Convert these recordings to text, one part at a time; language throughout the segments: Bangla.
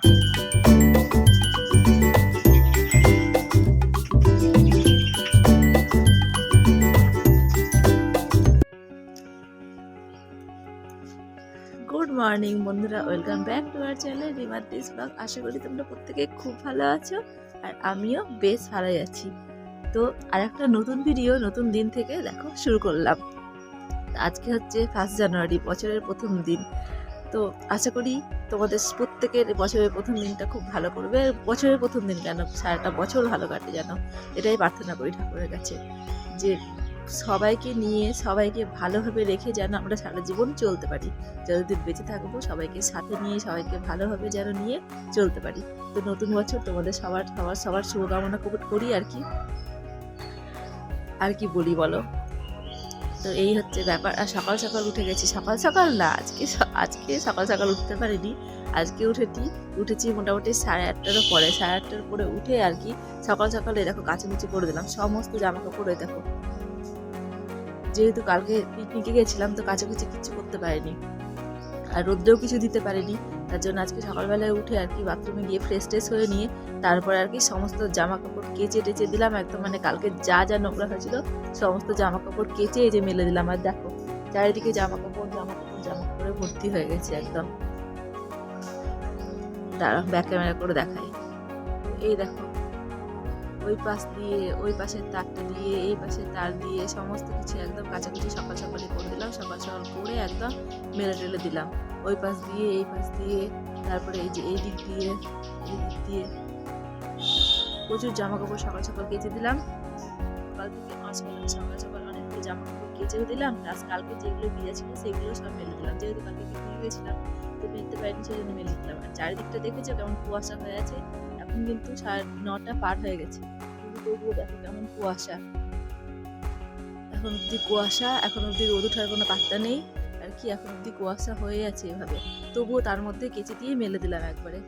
গুড মর্নিং বন্ধুরা, welcome back to our channel রিমার দিস ব্লগ। আশা করি তোমরা প্রত্যেকে খুব ভালো আছো আর আমিও বেশ ভালোই আছি। তো আর একটা নতুন ভিডিও নতুন দিন থেকে দেখো শুরু করলাম। আজকে হচ্ছে 1 জানুয়ারি, বছরের প্রথম দিন। তো আশা করি তোমাদের প্রত্যেকের বছরের প্রথম দিনটা খুব ভালো করবে। বছরের প্রথম দিন কেন, সারাটা বছর ভালো কাটে যেন, এটাই প্রার্থনা করি ঠাকুরের কাছে, যে সবাইকে নিয়ে সবাইকে ভালোভাবে রেখে যেন আমরা সারা জীবন চলতে পারি। যতদিন বেঁচে থাকবো সবাইকে সাথে নিয়ে সবাইকে ভালোভাবে যেন নিয়ে চলতে পারি। তো নতুন বছর তোমাদের সবার শুভকামনা করি আর কি বলি বলো। তো এই হচ্ছে ব্যাপার। আর সকাল সকাল উঠে গেছি, সকাল না, আজকে সকাল উঠতে পারিনি। আজকে উঠেছি মোটামুটি 8:30 পরে। 8:30 পরে উঠে আর কি সকালে দেখো কাচাকুচি করে দিলাম সমস্ত জামা কাপড়। দেখো, যেহেতু কালকে পিকনিকে গেছিলাম তো কাচাকুচি কিছু করতে পারিনি আর রোদ্রেও কিছু দিতে পারিনি। তার জন্য আজকে সকালবেলায় উঠে আর কি বাথরুমে গিয়ে ফ্রেশ হয়ে নিয়ে তারপরে আর কি সমস্ত জামা কাপড় কেচে টেচে দিলাম একদম। মানে কালকে যা নোংরা হয়েছিল সমস্ত জামা কাপড় কেচে এই যে মেলে দিলাম। আর দেখো চারিদিকে জামা কাপড়ে ভর্তি হয়ে গেছে একদম। দাঁড়া, ব্যাক ক্যামেরা করে দেখাই। এই দেখো, ওই পাশ দিয়ে ওই পাশের তারটা দিয়ে এই পাশের তার দিয়ে সমস্ত কিছু একদম কাচাকুচি সকালে করে দিলাম। সকাল করে একদম মেলে টেলে দিলাম। ওই পাশ দিয়ে এই পাশ দিয়ে, তারপরে এই যে এই দিক দিয়ে প্রচুর জামা কাপড় সকাল কেচে দিলাম। সকাল থেকে সকাল অনেকগুলো জামা কাপড় কেচেও দিলাম। প্লাস কালকে যেগুলো ভিজা ছিল সেগুলো সব মেলে দিলাম। যেহেতু কালকে পিকনিকে গেছিলাম তো মেলতে পারিনি, সেই জন্য মেলে দিলাম। আর চারিদিকটা দেখেছো কেমন কুয়াশা হয়ে আছে। এখন কিন্তু 9:30 পার হয়ে গেছে, তবুও দেখো কেমন কুয়াশা। এখন অব্দি রোদ ওঠার কোনো পাত্তা নেই আর কি। এখন অব্দি কুয়াশা হয়ে আছে এভাবে, তবুও তার মধ্যে কেচে দিয়ে মেলে দিলাম একবারে।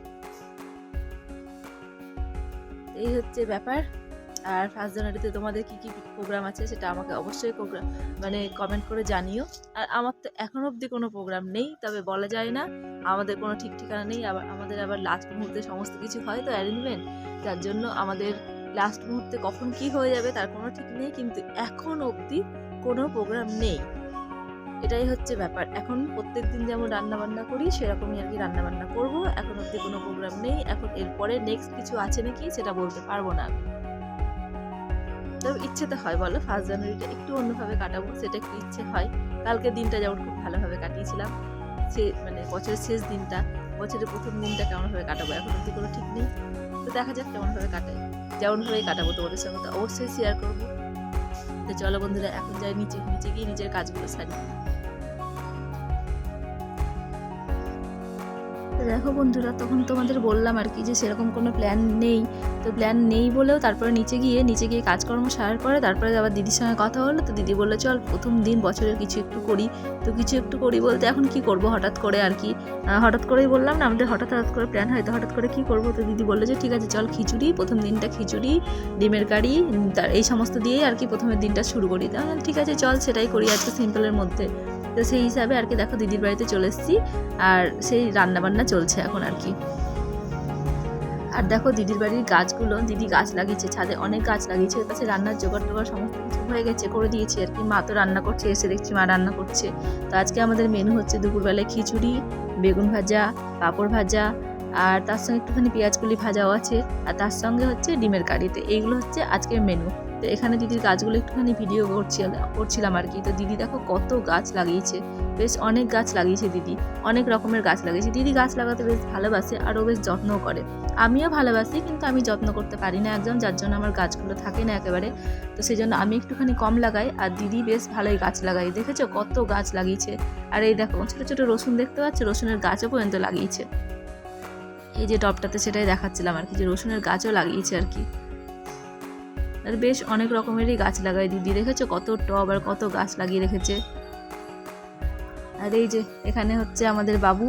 এই হচ্ছে ব্যাপার। আর 1 জানুয়ারিতে তোমাদের কি প্রোগ্রাম আছে সেটা আমাকে অবশ্যই কমেন্ট করে জানিও। আর আমার তো এখন অবধি কোনো প্রোগ্রাম নেই, তবে বলা যায় না, আমাদের কোনো ঠিক ঠিকানা নেই। আমাদের আবার লাস্ট মুহূর্তে সমস্ত কিছু হয় তো অ্যারেঞ্জমেন্ট, যার জন্য আমাদের লাস্ট মুহূর্তে কখন কি হয়ে যাবে তার কোনো ঠিক নেই। কিন্তু এখন অবধি কোনো প্রোগ্রাম নেই, এটাই হচ্ছে ব্যাপার। এখন প্রত্যেক দিন যেমন রান্নাবান্না করি সেরকমই আর কি রান্নাবান্না করবো। এখন অবধি কোনো প্রোগ্রাম নেই। এখন এরপরে নেক্সট কিছু আছে নাকি সেটা বলতে পারবো না আমি। তবে ইচ্ছে তো হয় বলো 1 জানুয়ারিটা একটু অন্যভাবে কাটাবো, সেটা একটু ইচ্ছে হয়। কালকের দিনটা যেমন খুব ভালোভাবে কাটিয়েছিলাম, বছরের শেষ দিনটা, বছরের প্রথম দিনটা কেমনভাবে কাটাবো এখন অবধি কোনো ঠিক নেই। তো দেখা যাক কেমনভাবে কাটাই, যেমনভাবেই কাটাবো তোমাদের সঙ্গে তো অবশ্যই শেয়ার করবো। তো চলো বন্ধুরা, এখন যাই নিচে গিয়ে নিজের কাজগুলো সারি। দেখো বন্ধুরা, তখন তোমাদের বললাম আর কি যে সেরকম কোনো প্ল্যান নেই। তো প্ল্যান নেই বলেও তারপরে নিচে গিয়ে কাজকর্ম সারার পরে তারপরে আবার দিদির সঙ্গে কথা হলো। তো দিদি বললো চল প্রথম দিন বছরের কিছু একটু করি। তো কিছু একটু করি বলতে এখন কি করব, হঠাৎ করে আর কি, হঠাৎ করেই বললাম না, আমাদের হঠাৎ করে প্ল্যান হয়। তো হঠাৎ করে কি করব, তো দিদি বললো যে ঠিক আছে চল খিচুড়ি, প্রথম দিনটা খিচুড়ি, ডিমের কারি, এই সমস্ত দিয়েই আর কি প্রথমের দিনটা শুরু করি। তাহলে ঠিক আছে চল সেটাই করি আজকে সিম্পলের মধ্যে। তো সেই হিসাবে আর কি দেখো দিদির বাড়িতে চলে এসেছি আর সেই রান্নাবান্না চলছে এখন আর কি। আর দেখো দিদির বাড়ির গাছগুলো, দিদি গাছ লাগিয়েছে ছাদে, অনেক গাছ লাগিয়েছে। ওর কাছে রান্নার জোগাড় সমস্ত কিছু হয়ে গেছে, করে দিয়েছে আর কি। মা তো রান্না করছে, এসে দেখছি মা রান্না করছে। তো আজকে আমাদের মেনু হচ্ছে দুপুরবেলায় খিচুড়ি, বেগুন ভাজা, পাঁপড় ভাজা, আর তার সঙ্গে একটুখানি পেঁয়াজকলি ভাজাও আছে, আর তার সঙ্গে হচ্ছে ডিমের কারি। তো এইগুলো হচ্ছে আজকের মেনু। তো এখানে দিদির গাছগুলো একটুখানি ভিডিও করছিলাম আর কি। তো দিদি দেখো কত গাছ লাগিয়েছে, বেশ অনেক গাছ লাগিয়েছে দিদি, অনেক রকমের গাছ লাগিয়েছে। দিদি গাছ লাগাতে বেশ ভালোবাসে আর ও বেশ যত্নও করে। আমিও ভালোবাসি কিন্তু আমি যত্ন করতে পারি না একদম, যার জন্য আমার গাছগুলো থাকে না একেবারে। তো সেই জন্য আমি একটুখানি কম লাগাই আর দিদি বেশ ভালোই গাছ লাগাই। দেখেছো কত গাছ লাগিয়েছে। আর এই দেখো ছোটো ছোটো রসুন দেখতে পাচ্ছ, রসুনের গাছও পর্যন্ত লাগিয়েছে। এই যে টবটাতে সেটাই দেখাচ্ছিলাম আর কি, যে রসুনের গাছও লাগিয়েছে আর কি। আর বেশ অনেক রকমেরই গাছ লাগায় দিদি, দেখেছো কত টব আর কত গাছ লাগিয়ে রেখেছে। আর এই যে এখানে হচ্ছে আমাদের বাবু,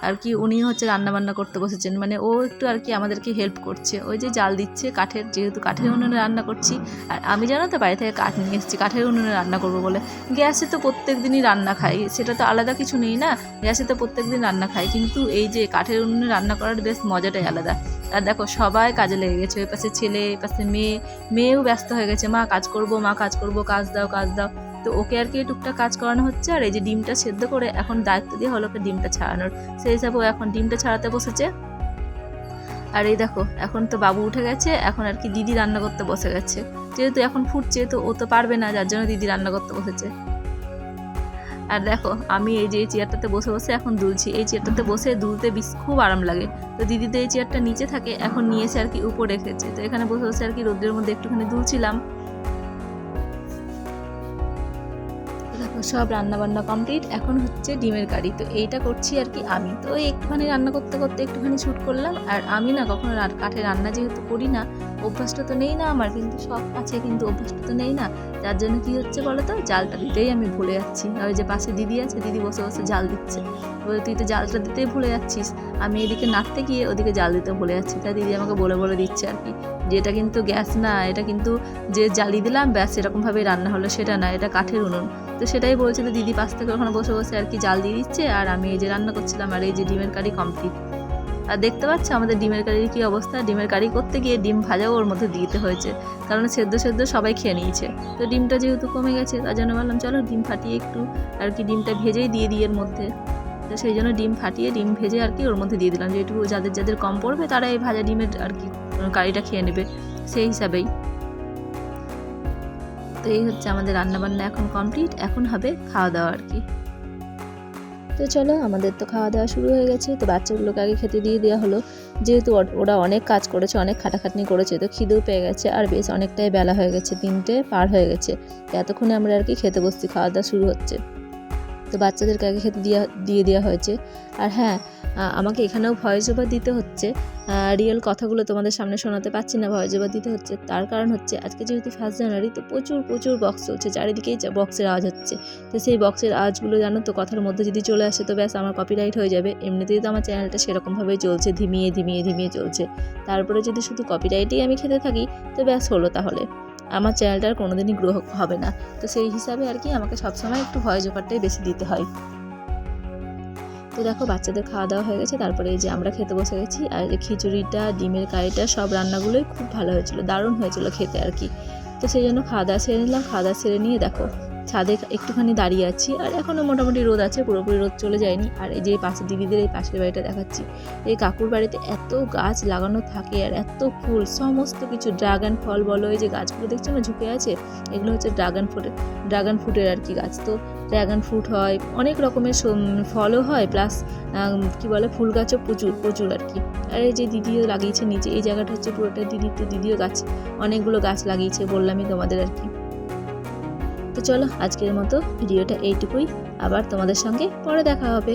আর কি উনি হচ্ছে রান্নাবান্না করতে বসেছেন, মানে ও একটু আর কি আমাদেরকে হেল্প করছে, ওই যে জাল দিচ্ছে কাঠের, যেহেতু কাঠের উনুনে রান্না করছি। আর আমি জানো তো বাড়ি থেকে কাঠ নিয়ে এসেছি কাঠের উনুনে রান্না করবো বলে। গ্যাসে তো প্রত্যেক দিনই রান্না খাই, সেটা তো আলাদা কিছু নেই না, গ্যাসে তো প্রত্যেক দিন রান্না খাই, কিন্তু এই যে কাঠের উনুনে রান্না করার বেশ মজাটাই আলাদা। আর দেখো সবাই কাজে লেগে গেছে, ওই পাশে ছেলে, এই পাশে মেয়েও ব্যস্ত হয়ে গেছে, মা কাজ করবো, মা কাজ করবো, কাজ দাও কাজ দাও। তো ওকে আর কি টুকটাক কাজ করানো হচ্ছে। আর এই যে ডিমটা সেদ্ধ করে এখন দায়িত্ব দিয়ে হলো ওকে ডিমটা ছাড়ানোর, সেই হিসাবে ও এখন ডিমটা ছাড়াতে বসেছে। আর এই দেখো এখন তো বাবু উঠে গেছে, এখন আর কি দিদি রান্না করতে বসে গেছে, যেহেতু এখন ফুটছে তো ও তো পারবে না, যার জন্য দিদি রান্না করতে বসেছে। আর দেখো আমি এই যে এই চেয়ারটাতে বসে বসে এখন দুলছি, এই চেয়ারটাতে বসে দুলতে বেশ খুব আরাম লাগে। তো দিদি তো এই চেয়ারটা নিচে থাকে, এখন নিয়ে এসে আর কি উপরে রেখেছে, তো এখানে বসে বসে আর কি রোদ্রের মধ্যে একটুখানি দুলছিলাম। দেখো সব রান্নাবান্না কমপ্লিট, এখন হচ্ছে ডিমের কারি, তো এইটা করছি আর কি আমি। তো ওই একটুখানি রান্না করতে করতে একটুখানি শ্যুট করলাম। আর আমি না কখনো কাঠে রান্না যেহেতু করি না, অভ্যাসটা তো নেই না আমার, কিন্তু শখ আছে কিন্তু অভ্যাসটা তো নেই না, যার জন্য কি হচ্ছে বলো তো, জালটা দিতেই আমি ভুলে যাচ্ছি। আর ওই যে পাশে দিদি আছে, দিদি বসে বসে জাল দিচ্ছে, বলে তুই তো জালটা দিতেই ভুলে যাচ্ছিস। আমি এদিকে নাড়তে গিয়ে ওদিকে জাল দিতে ভুলে যাচ্ছি, তাই দিদি আমাকে বলে বলে দিচ্ছে আর কি, যে এটা কিন্তু গ্যাস না, এটা কিন্তু যে জ্বালিয়ে দিলাম ব্যাস এরকমভাবেই রান্না হলো সেটা না, এটা কাঠের উনুন। তো সেটাই বলছে, তো দিদি পাশ থেকে ওখানে বসে বসে আর কি জাল দিয়ে দিচ্ছে, আর আমি এই যে রান্না করছিলাম। আর এই যে ডিমের কারি কমপ্লিট। আর দেখতে পাচ্ছ আমাদের ডিমের কারির কী অবস্থা, ডিমের কারি করতে গিয়ে ডিম ভাজাও ওর মধ্যে দিতে হয়েছে, কারণ সেদ্ধ সেদ্ধ সবাই খেয়ে নিয়েছে। তো ডিমটা যেহেতু কমে গেছে, তার জন্য বললাম চলো ডিম ফাটিয়ে একটু আর কি ডিমটা ভেজেই দিয়ে দিই এর মধ্যে। তো সেই জন্য ডিম ফাটিয়ে ডিম ভেজে আর কি ওর মধ্যে দিয়ে দিলাম, যেটুকু যাদের যাদের কম পড়বে তারা এই ভাজা ডিমের আর কি কারিটা খেয়ে নেবে, সেই হিসাবেই। তো এই হচ্ছে আমাদের রান্নাবান্না এখন কমপ্লিট, এখন হবে খাওয়া দাওয়া আর কি। তো চলো আমাদের তো খাওয়া দাওয়া শুরু হয়ে গেছে, তো বাচ্চাগুলোকে আগে খেতে দিয়ে দেওয়া হলো, যেহেতু ওরা অনেক কাজ করেছে, অনেক খাটাখাটনি করেছে, তো খিদেও পেয়ে গেছে, আর বেশ অনেকটাই বেলা হয়ে গেছে, 3টে পার হয়ে গেছে। তো এতক্ষণে আমরা আর কি খেতে বসছি, খাওয়া দাওয়া শুরু হচ্ছে। তো বাচ্চাদেরকে আগে খেতে দিয়ে দেওয়া হয়েছে। আর হ্যাঁ, আমাকে এখানেও ভয়েস ওভার দিতে হচ্ছে, রিয়েল কথাগুলো তোমাদের সামনে শোনাতে পারছি না, ভয়েস ওভার দিতে হচ্ছে। তার কারণ হচ্ছে আজকে যেহেতু 1 জানুয়ারি, তো প্রচুর প্রচুর বক্স চলছে, চারিদিকেই বক্সের আওয়াজ হচ্ছে। তো সেই বক্সের আওয়াজগুলো জানো তো কথার মধ্যে যদি চলে আসে তো ব্যাস আমার কপিরাইট হয়ে যাবে। এমনিতেই তো আমার চ্যানেলটা সেরকমভাবেই চলছে, ধিমিয়ে ধিমিয়ে ধিমিয়ে চলছে, তারপরে যদি শুধু কপিরাইটেই আমি খেতে থাকি তো ব্যাস হলো, তাহলে আমার চ্যানেলটার কোনোদিনই গ্রো হবে না। তো সেই হিসাবে আর কি আমাকে সবসময় একটু ভয়েস ওভারটাই বেশি দিতে হয়। তো দেখো বাচ্চাদের খাওয়া দাওয়া হয়ে গেছে, তারপরে এই যে আমরা খেতে বসে গেছি। আর খিচুড়িটা, ডিমের কারিটা, সব রান্নাগুলোই খুব ভালো হয়েছিল, দারুণ হয়েছিল খেতে আর কি। তো সেই জন্য খাওয়া দাওয়া সেরে নিলাম, খাওয়া দাওয়া সেরে নিয়ে দেখো ছাদে একটুখানি দাঁড়িয়ে আছি, আর এখনও মোটামুটি রোদ আছে, পুরোপুরি রোদ চলে যায়নি। আর এই যে পাশে দিদিদের এই পাশের বাড়িটা দেখাচ্ছি, এই কাকুর বাড়িতে এত গাছ লাগানো থাকে আর এত ফুল, সমস্ত কিছু, ড্রাগন ফল বলো, এই যে গাছগুলো দেখছো না ঝুঁকে আছে, এগুলো হচ্ছে ড্রাগন ফ্রুটের আর কি গাছ। তো ড্রাগন ফ্রুট হয়, অনেক রকমের ফলও হয়, প্লাস কি বলে ফুল গাছও প্রচুর প্রচুর আর কি। আর এই যে দিদিও লাগিয়েছে নিচে, এই জায়গাটা হচ্ছে পুরোটা দিদির, তো দিদিও গাছ অনেকগুলো গাছ লাগিয়েছে, বললামই তোমাদের আর কি। তো চলো আজকের মতো ভিডিওটা এইটুকুই, আবার তোমাদের সঙ্গে পরে দেখা হবে।